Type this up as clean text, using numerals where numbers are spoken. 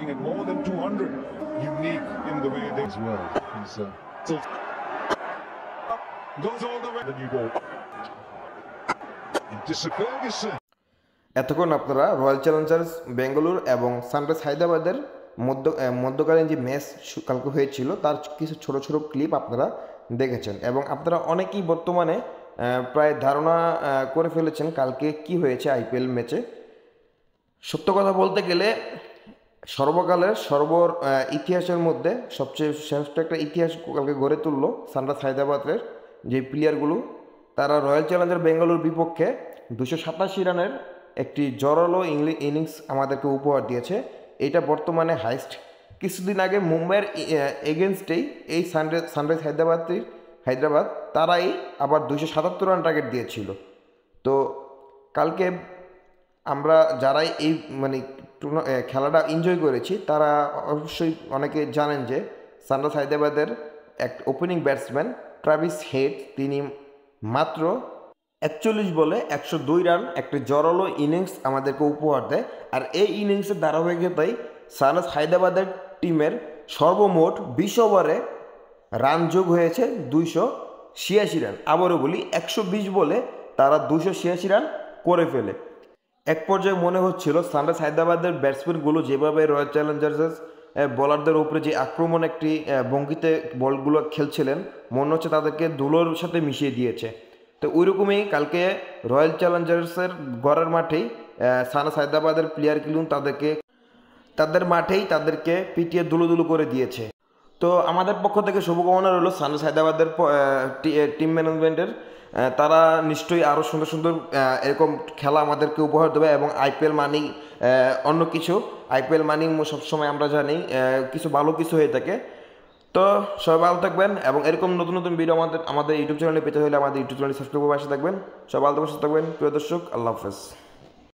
making it more than 200. Unique in the way they as well. He's still goes all the way. The new ball. Into Sir Ferguson. এতক্ষণ আপনারা royal Challengers Bengaluru এবং sunrise হায়দ্রাবাদের মধ্যকালীন যে match কালকে হয়েছিল তার কিছু ছোট ছোট ক্লিপ আপনারা দেখেছেন এবং আপনারা অনেকেই বর্তমানে প্রায় ধারণা করে ফেলেছেন কালকে কি হয়েছে আইপিএল ম্যাচে। সত্য কথা বলতে গেলে সর্বকালের ইতিহাসের মধ্যে সবচেয়ে শ্রেষ্ঠ একটা ইতিহাস কালকে গড়ে তুললো সানরাইজ হায়দ্রাবাদের যে প্লেয়ারগুলো, তারা রয়্যাল চ্যালেঞ্জার্স বেঙ্গালুরুর বিপক্ষে 287 রানের একটি জোরালো ইনিংস আমাদেরকে উপহার দিয়েছে। এটা বর্তমানে হাইস্ট। কিছুদিন আগে মুম্বাইয়ের এগেনস্টেই এই সানরাইজ হায়দ্রাবাদ তারাই আবার 277 রান টার্গেট দিয়েছিল। তো কালকে আমরা যারাই এই খেলাটা এনজয় করেছি তারা অবশ্যই অনেকে জানেন যে সানরাইজ হায়দ্রাবাদের এক ওপেনিং ব্যাটসম্যান ট্রাভিস হেড তিনি মাত্র 41 বলে 102 রান একটি জোরালো ইনিংস আমাদেরকে উপহার দেয়। আর এই ইনিংসের ধারাবাহিকতায় সানরাইজ হায়দ্রাবাদের টিমের সর্বমোট 20 ওভারে রান যোগ হয়েছে 286 রান। আবারও বলি 120 বলে তারা 286 রান করে ফেলে। এক পর্যায়ে মনে হচ্ছিল সানরাইজ হায়দ্রাবাদের ব্যাটসম্যানগুলো যেভাবে রয়্যাল চ্যালেঞ্জার্স বোলারদের উপরে যে আক্রমণ একটি ভঙ্গিতে বলগুলো খেলছিলেন মনে হচ্ছে তাদেরকে ধুলোর সাথে মিশিয়ে দিয়েছে। তো ওইরকমই কালকে রয়্যাল চ্যালেঞ্জার্সের ঘরের মাঠেই সানরাইজ হায়দ্রাবাদের প্লেয়ারগুলো তাদেরকে পিটিয়ে দুলুদুলু করে দিয়েছে। তো আমাদের পক্ষ থেকে শুভকামনা রইল সানরাইজ হায়দ্রাবাদের টিম ম্যানেজমেন্টের, তারা নিশ্চয়ই আরও সুন্দর সুন্দর এরকম খেলা আমাদেরকে উপহার দেবে এবং আইপিএল মানি অন্য কিছু আইপিএল মানি সবসময় আমরা জানি কিছু ভালো কিছু হয়ে থাকে। তো সবাই ভালো থাকবেন এবং এরকম নতুন নতুন ভিডিও আমাদের ইউটিউব চ্যানেলে পেতে হলে আমাদের ইউটিউব চ্যানেল সাবস্ক্রাইব করে পাশে থাকবেন। সবাই ভালো থাকবেন, সুস্থ থাকবেন প্রিয় দর্শক। আল্লাহ হাফেজ।